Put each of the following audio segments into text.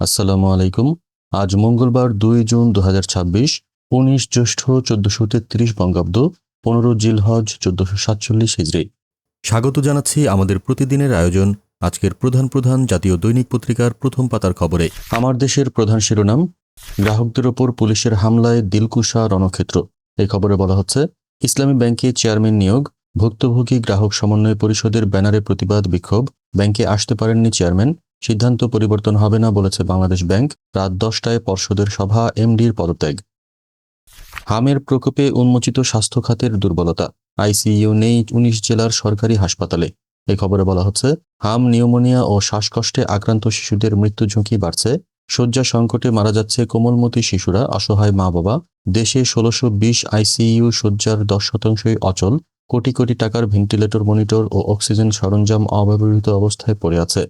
আসসালামু আলাইকুম। আজ মঙ্গলবার 2 জুন 2026, 19 জ্যৈষ্ঠ 1433 বঙ্গাব্দ, 15 জিলহজ 1447 হিজরি। স্বাগত জানাচ্ছি আমাদের প্রতিদিনের আয়োজন আজকের প্রধান প্রধান জাতীয় দৈনিক পত্রিকার প্রথম পাতার খবরে। আমার দেশের প্রধান শিরোনাম, গ্রাহকদের ওপর পুলিশের হামলায় দিলকুশা রণক্ষেত্র। এই খবরে বলা হচ্ছে, ইসলামী ব্যাংকে চেয়ারম্যান নিয়োগ, ভুক্তভোগী গ্রাহক সমন্বয় পরিষদের ব্যানারে প্রতিবাদ বিক্ষোভ, ব্যাংকে আসতে পারেননি চেয়ারম্যান, সিদ্ধান্ত পরিবর্তন হবে না বলেছে বাংলাদেশ ব্যাংক, রাত 10টায় পর্ষদের সভা, এমডির পদত্যাগ। হামের প্রকোপে উন্মোচিত স্বাস্থ্য খাতের দুর্বলতা, আইসিইউ নেই 19 জেলার সরকারি হাসপাতালে। এই খবরে বলা হচ্ছে, হাম, নিউমোনিয়া ও শ্বাসকষ্টে আক্রান্ত শিশুদের মৃত্যু ঝুঁকি বাড়ছে, শয্যা সংকটে মারা যাচ্ছে কোমলমতি শিশুরা, অসহায় মা বাবা। দেশে 1620 আইসিইউ শয্যার 10%ই অচল, কোটি কোটি টাকার ভেন্টিলেটর, মনিটর ও অক্সিজেন সরঞ্জাম অব্যবহৃত অবস্থায় পড়ে আছে।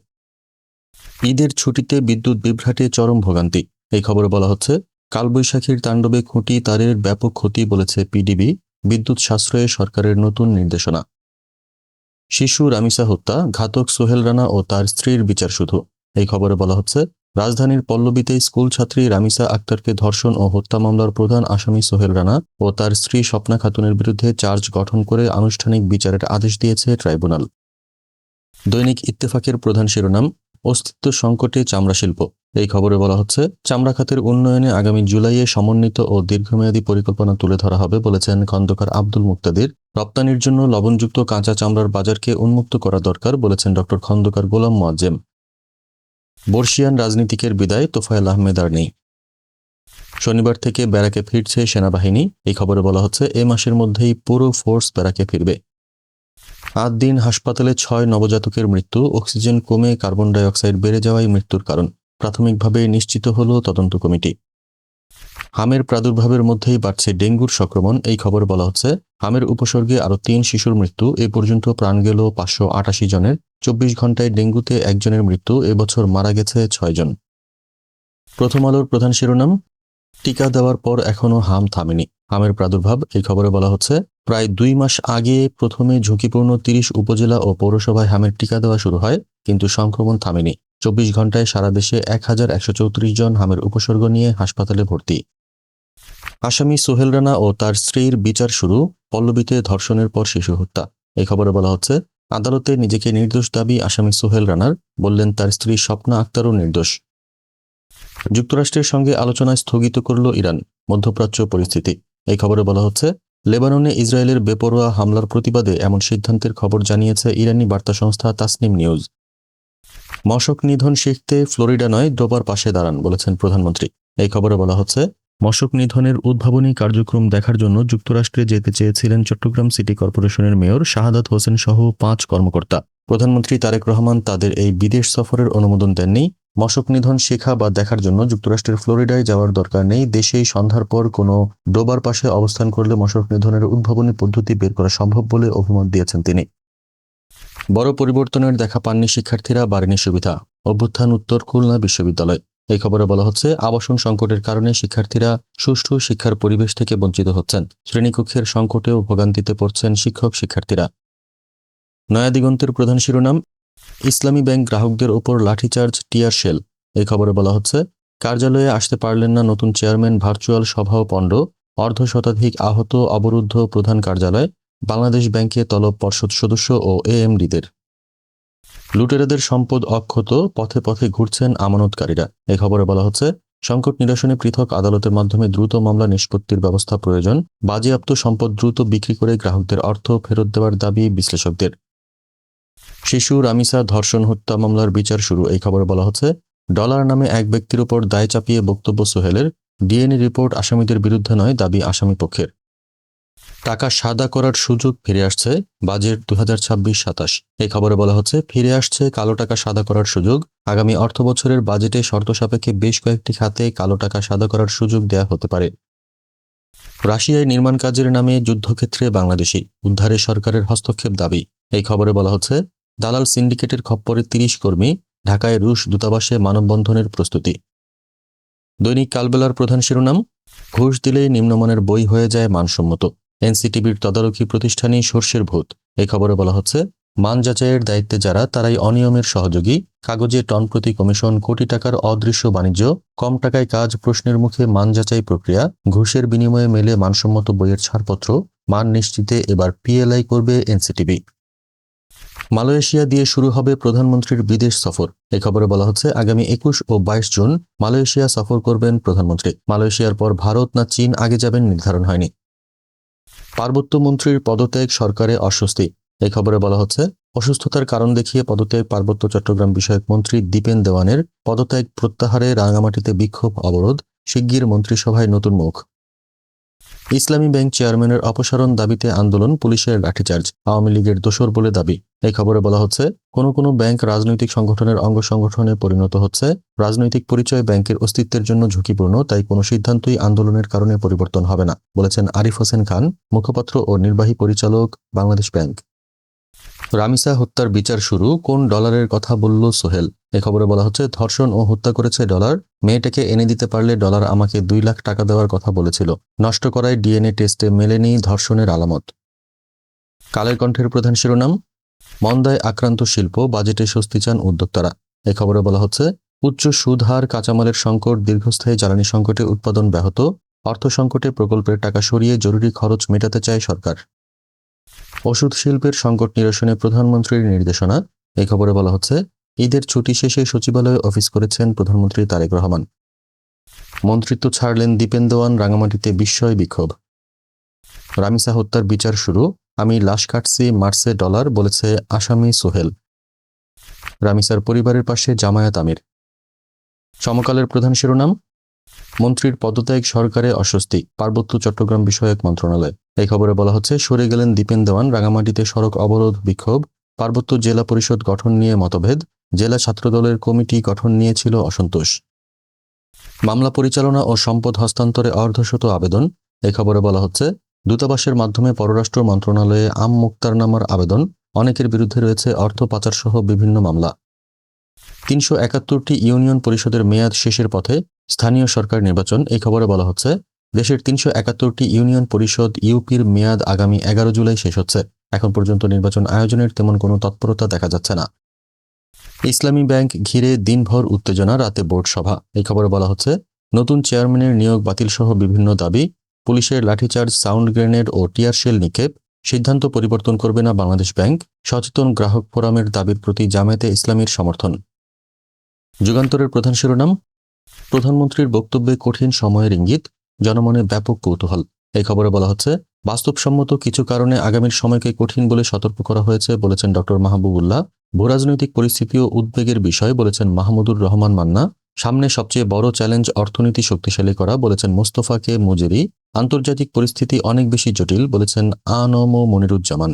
ঈদের ছুটিতে বিদ্যুৎ বিভ্রাটে চরম ভোগান্তি। এই খবরে বলা হচ্ছে, কালবৈশাখীর তাণ্ডবে খুঁটি তারের ব্যাপক ক্ষতি বলেছে পিডিবি, বিদ্যুৎ সাশ্রয়ে সরকারের নতুন নির্দেশনা। শিশু রামিসা হত্যা, ঘাতক সোহেল রানা ও তার স্ত্রীর বিচার শুধু। এই খবরে বলা হচ্ছে, রাজধানীর পল্লবীতে স্কুল ছাত্রী রামিসা আক্তারকে ধর্ষণ ও হত্যা মামলার প্রধান আসামি সোহেল রানা ও তার স্ত্রী স্বপ্না খাতুনের বিরুদ্ধে চার্জ গঠন করে আনুষ্ঠানিক বিচারের আদেশ দিয়েছে ট্রাইব্যুনাল। দৈনিক ইত্তেফাকের প্রধান শিরোনাম, অস্তিত্ব সংকটে চামড়া শিল্প। এই খবরে বলা হচ্ছে, চামড়া খাতের উন্নয়নে আগামী জুলাইয়ে সমন্বিত ও দীর্ঘমেয়াদী পরিকল্পনা তুলে ধরা হবে বলেছেন খন্দকার আব্দুল মুক্তাদির। রপ্তানির জন্য লবণযুক্ত কাঁচা চামড়ার বাজারকে উন্মুক্ত করা দরকার বলেছেন ডক্টর খন্দকার গোলাম মোয়াজ্জেম। বর্ষিয়ান রাজনীতিকের বিদায়, তোফায়েল আহমেদ আর নেই। শনিবার থেকে ব্যারাকে ফিরছে সেনাবাহিনী। এই খবরে বলা হচ্ছে, এ মাসের মধ্যেই পুরো ফোর্স ব্যারাকে ফিরবে। 8 দিন হাসপাতালে 6 নবজাতকের মৃত্যু, অক্সিজেন কমে কার্বন ডাই অক্সাইড বেড়ে যাওয়াই মৃত্যুর কারণ, প্রাথমিকভাবে নিশ্চিত হল তদন্ত কমিটি। হামের প্রাদুর্ভাবের মধ্যেই বাড়ছে ডেঙ্গুর সংক্রমণ। এই খবর বলা হচ্ছে, হামের উপসর্গে আরও 3 শিশুর মৃত্যু, এ পর্যন্ত প্রাণ গেল 588 জনের। 24 ঘন্টায় ডেঙ্গুতে একজনের মৃত্যু, এবছর মারা গেছে 6 জন। প্রথম আলোর প্রধান শিরোনাম, টিকা দেওয়ার পর এখনও হাম থামেনি, হামের প্রাদুর্ভাব। এই খবরে বলা হচ্ছে, প্রায় 2 মাস আগে প্রথমে ঝুঁকিপূর্ণ 30 উপজেলা ও পৌরসভায় হামের টিকা দেওয়া শুরু হয়, কিন্তু সংক্রমণ থামেনি। 24 ঘন্টায় সারা দেশে 1134 জন হামের উপসর্গ নিয়ে হাসপাতালে ভর্তি। আসামি সোহেল রানা ও তার স্ত্রীর বিচার শুরু, পল্লবীতে ধর্ষণের পর শিশু হত্যা। এই খবরে বলা হচ্ছে, আদালতে নিজেকে নির্দোষ দাবি আসামি সোহেল রানার, বললেন তার স্ত্রী স্বপ্না আক্তারও নির্দোষ। যুক্তরাষ্ট্রের সঙ্গে আলোচনা স্থগিত করল ইরান, মধ্যপ্রাচ্য পরিস্থিতি। এই খবরে বলা হচ্ছে, লেবাননে ইসরায়েলের বেপরোয়া হামলার প্রতিবাদে এমন সিদ্ধান্তের খবর জানিয়েছে ইরানি বার্তা সংস্থা তাসনিম নিউজ। মশক নিধন শিখতে ফ্লোরিডা নয়, ডোবার পাশে দাঁড়ান বলেছেন প্রধানমন্ত্রী। এই খবরে বলা হচ্ছে, মশক নিধনের উদ্ভাবনী কার্যক্রম দেখার জন্য যুক্তরাষ্ট্রে যেতে চেয়েছিলেন চট্টগ্রাম সিটি কর্পোরেশনের মেয়র শাহাদাত হোসেন সহ 5 কর্মকর্তা। প্রধানমন্ত্রী তারেক রহমান তাদের এই বিদেশ সফরের অনুমোদন দেননি। মশক নিধন শেখা বা দেখার জন্য যুক্তরাষ্ট্রের ফ্লোরিডায় যাওয়ার দরকার নেই, দেশেই সন্ধ্যার পর কোনো ডোবার পাশে অবস্থান করলে মশক নিধনের উদ্ভাবনী পদ্ধতি বের করা সম্ভব বলে অভিমত দিয়েছেন তিনি। বড় পরিবর্তনের দেখা পাননি শিক্ষার্থীরা, বাড়েনি সুবিধা, অভ্যুত্থান উত্তর খুলনা বিশ্ববিদ্যালয়। এই খবরে বলা হচ্ছে, আবাসন সংকটের কারণে শিক্ষার্থীরা সুষ্ঠু শিক্ষার পরিবেশ থেকে বঞ্চিত হচ্ছেন, শ্রেণীকক্ষের সংকটেও ভোগান্তিতে পড়ছেন শিক্ষক শিক্ষার্থীরা। নয়া দিগন্তের প্রধান শিরোনাম, ইসলামী ব্যাংক গ্রাহকদের ওপর লাঠিচার্জ, টিয়ার শেল। এই খবরে বলা হচ্ছে, কার্যালয়ে আসতে পারলেন না নতুন চেয়ারম্যান, ভার্চুয়াল সভাও পণ্ড, অর্ধশতাধিক আহত, অবরুদ্ধ প্রধান কার্যালয়, বাংলাদেশ ব্যাংকে তলব পর্ষদ সদস্য ও এএমডিদের। লুটেরাদের সম্পদ অক্ষত, পথে পথে ঘুরছেন আমানতকারীরা। এই খবরে বলা হচ্ছে, সংকট নিরসনে পৃথক আদালতের মাধ্যমে দ্রুত মামলা নিষ্পত্তির ব্যবস্থা প্রয়োজন, বাজেয়াপ্ত সম্পদ দ্রুত বিক্রি করে গ্রাহকদের অর্থ ফেরত দেওয়ার দাবি বিশ্লেষকদের। শিশু রামিসা ধর্ষণ হত্যা মামলার বিচার শুরু। এই খবরে বলা হচ্ছে, ডলার নামে এক ব্যক্তির উপর দায় চাপিয়ে বক্তব্য সোহেলের, ডিএনএ রিপোর্ট আসামিদের বিরুদ্ধে নয়, দাবি আসামি পক্ষের। টাকা সাদা করার সুযোগ ফিরে আসছে, বাজেট 2026-27। এই খবরে বলা হচ্ছে, ফিরে আসছে কালো টাকা সাদা করার সুযোগ। আগামী অর্থবছরের বাজেটে শর্ত সাপেক্ষে বেশ কয়েকটি খাতে কালো টাকা সাদা করার সুযোগ দেয়া হতে পারে। রাশিয়ায় নির্মাণ কাজের নামে যুদ্ধক্ষেত্রে বাংলাদেশি, উদ্ধারে সরকারের হস্তক্ষেপ দাবি। এই খবরে বলা হচ্ছে, দালাল সিন্ডিকেটের খপ্পরে 30 কর্মী, ঢাকায় রুশ দূতাবাসে মানববন্ধনের প্রস্তুতি। দৈনিক কালবেলার প্রধান শিরোনাম, ঘুষ দিলেই নিম্নমানের বই হয়ে যায় মানসম্মত, এনসিটিবির তদারকি প্রতিষ্ঠানই সর্ষের ভূত। এই খবরে বলা হচ্ছে, মান যাচাইয়ের দায়িত্বে যারা তারাই অনিয়মের সহযোগী। কাগজে টন প্রতি কমিশন, কোটি টাকার অদৃশ্য বাণিজ্য, কম টাকায় কাজ, প্রশ্নের মুখে মান যাচাই প্রক্রিয়া, ঘুষের বিনিময়ে মেলে মানসম্মত বইয়ের ছাড়পত্র, মান নিশ্চিতে এবার পিএলআই করবে এনসিটিবি। মালয়েশিয়া দিয়ে শুরু হবে প্রধানমন্ত্রীর বিদেশ সফর। এই খবরে বলা হচ্ছে আগামী 21 ও 22 জুন মালয়েশিয়া সফর করবেন প্রধানমন্ত্রী। মালয়েশিয়ার পর ভারত না চীন আগে যাবেন নির্ধারণ হয়নি। পার্বত্য মন্ত্রীর পদত্যাগ সরকারে অস্বস্তি। এই খবরে বলা হচ্ছে অসুস্থতার কারণ দেখিয়ে পদত্যাগ পার্বত্য চট্টগ্রাম বিষয়ক মন্ত্রী দীপেন দেওয়ানের। পদত্যাগ প্রত্যাহারে রাঙামাটিতে বিক্ষোভ, অবরোধ, শিগগির মন্ত্রিসভায় নতুন মুখ। ইসলামী ব্যাংক চেয়ারম্যানের অপসারণ দাবিতে আন্দোলন, পুলিশের লাঠিচার্জ, আওয়ামী লীগের দোসর বলে দাবি। এই খবরে বলা হচ্ছে কোনো ব্যাংক রাজনৈতিক সংগঠনের অঙ্গ সংগঠনে পরিণত হচ্ছে। রাজনৈতিক পরিচয় ব্যাংকের অস্তিত্বের জন্য ঝুঁকিপূর্ণ, তাই কোনো সিদ্ধান্তই আন্দোলনের কারণে পরিবর্তন হবে না, বলেছেন আরিফ হোসেন খান, মুখপাত্র ও নির্বাহী পরিচালক, বাংলাদেশ ব্যাংক। রামিসা হত্যার বিচার শুরু, কোন ডলারের কথা বলল সোহেল। এই খবরে বলা হচ্ছে ধর্ষণ ও হত্যা করেছে ডলার। মেয়েটাকে এনে দিতে পারলে ডলার আমাকে 2 লাখ টাকা দেওয়ার কথা বলেছিল। নষ্ট করায় ডিএনএ টেস্টে মেলেনি ধর্ষণের আলামত। কালের কণ্ঠের প্রধান শিরোনাম মন্দায় আক্রান্ত শিল্প, বাজেটে স্বস্তি চান উদ্যোক্তারা। এই খবরে বলা হচ্ছে উচ্চ সুদ হার, কাঁচামালের সংকট, দীর্ঘস্থায়ী জ্বালানি সংকটে উৎপাদন ব্যাহত, অর্থ সংকটে প্রকল্পের টাকা সরিয়ে জরুরি খরচ মেটাতে চায় সরকার। ওষুধ শিল্পের সংকট নিরসনে প্রধানমন্ত্রীর নির্দেশনা। এই খবরে বলা হচ্ছে ঈদের ছুটি শেষে সচিবালয়ে অফিস করেছেন প্রধানমন্ত্রী তারেক রহমান। মন্ত্রিত্ব ছাড়লেন দীপেন দেওয়ান, রাঙামাটিতে বিস্ময় বিক্ষোভ। রামিসা হত্যার বিচার শুরু, আমি লাশ কাটছি, মারছে ডলার, বলেছে আসামি সোহেল। রামিসার পরিবারের পাশে জামায়াত আমির। সমকালের প্রধান শিরোনাম মন্ত্রীর পদত্যাগ সরকারে অস্বস্তি, পার্বত্য চট্টগ্রাম বিষয়ক মন্ত্রণালয়। এই খবরে বলা হচ্ছে সরে গেলেন দীপেন দেওয়ান, রাঙামাটিতে সড়ক অবরোধ, বিক্ষোভ। পার্বত্য জেলা পরিষদ গঠন নিয়ে মতভেদ, জেলা ছাত্রদলের কমিটি গঠন নিয়ে ছিল অসন্তোষ। মামলা পরিচালনা ও সম্পদ হস্তান্তরে অর্ধশত আবেদন। এই খবরে বলা হচ্ছে দূতাবাসের মাধ্যমে পররাষ্ট্র মন্ত্রণালয়ে মুক্তারনামার আবেদন। অনেকের বিরুদ্ধে রয়েছে অর্থ পাচারসহ বিভিন্ন মামলা। 371টি ইউনিয়ন পরিষদের মেয়াদ শেষের পথে, স্থানীয় সরকার নির্বাচন। এই খবরে বলা হচ্ছে দেশের 371টি ইউনিয়ন পরিষদ ইউপির মেয়াদ আগামী 11 জুলাই শেষ হচ্ছে। এখন পর্যন্ত নির্বাচন আয়োজনের তেমন কোনো তৎপরতা দেখা যাচ্ছে না। ইসলামী ব্যাংক ঘিরে দিনভর উত্তেজনা, রাতে বোর্ড সভা। এই খবরে বলা হচ্ছে নতুন চেয়ারম্যানের নিয়োগ বাতিল সহ বিভিন্ন দাবি। পুলিশের লাঠিচার্জ, সাউন্ড গ্রেনেড ও টিয়ার শেল নিক্ষেপ। সিদ্ধান্ত পরিবর্তন করবে না বাংলাদেশ ব্যাংক। সচেতন গ্রাহক ফোরামের দাবির প্রতি জামায়াতে ইসলামীর সমর্থন। যুগান্তরের প্রধান শিরোনাম প্রধানমন্ত্রীর বক্তব্যে কঠিন সময়ের ইঙ্গিত, জনমনে ব্যাপক কৌতূহল। এই খবরে বলা হচ্ছে বাস্তবসম্মত কিছু কারণে আগামীর সময়কে কঠিন বলে সতর্ক করা হয়েছে, বলেছেন ডক্টর মাহবুবুল্লাহ। ভূরাজনৈতিক পরিস্থিতি ও উদ্বেগের বিষয়, বলেছেন মাহমুদুর রহমান মান্না। সামনে সবচেয়ে বড় চ্যালেঞ্জ অর্থনীতি শক্তিশালী করা, বলেছেন মোস্তফা কে মুজেরি। আন্তর্জাতিক পরিস্থিতি অনেক বেশি জটিল, বলেছেন আনম মনিরুজ্জামান।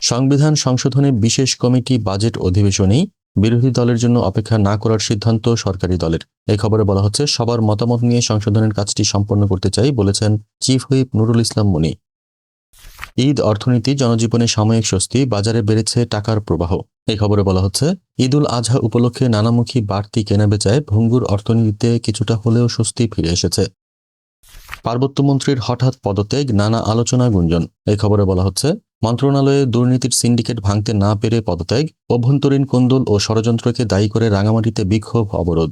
সংবিধান সংশোধনে বিশেষ কমিটি বাজেট অধিবেশনেই, বিরোধী দলের জন্য অপেক্ষা না করার সিদ্ধান্ত সরকারি দলের। এই খবরে বলা হচ্ছে সবার মতামত নিয়ে সংশোধনের কাজটি সম্পন্ন করতে চাই, বলেছেন চিফ হুইপ নুরুল ইসলাম মনি। ঈদ, অর্থনীতি, জনজীবনে সাময়িক স্বস্তি, বাজারে বেড়েছে টাকার প্রবাহ। এই খবরে বলা হচ্ছে ঈদুল আজহা উপলক্ষে নানামুখী বাড়তি কেনাবেচায় ভঙ্গুর অর্থনীতিতে কিছুটা হলেও স্বস্তি ফিরে এসেছে। পার্বত্য মন্ত্রীর হঠাৎ পদত্যাগ, নানা আলোচনা গুঞ্জন। এই খবরে বলা হচ্ছে মন্ত্রণালয়ে দুর্নীতির সিন্ডিকেট ভাঙতে না পেরে পদত্যাগ, অভ্যন্তরীণ কোন্দল ও ষড়যন্ত্রকে দায়ী করে রাঙামাটিতে বিক্ষোভ, অবরোধ।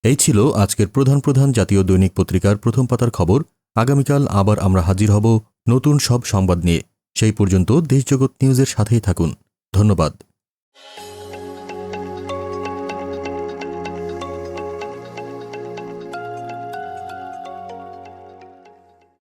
এই ছিল আজকের প্রধান জাতীয় দৈনিক পত্রিকার প্রথম পাতার খবর। আগামীকাল আবার আমরা হাজির হব নতুন সব সংবাদ নিয়ে। সেই পর্যন্ত দেশজগৎ নিউজের সাথেই থাকুন। ধন্যবাদ।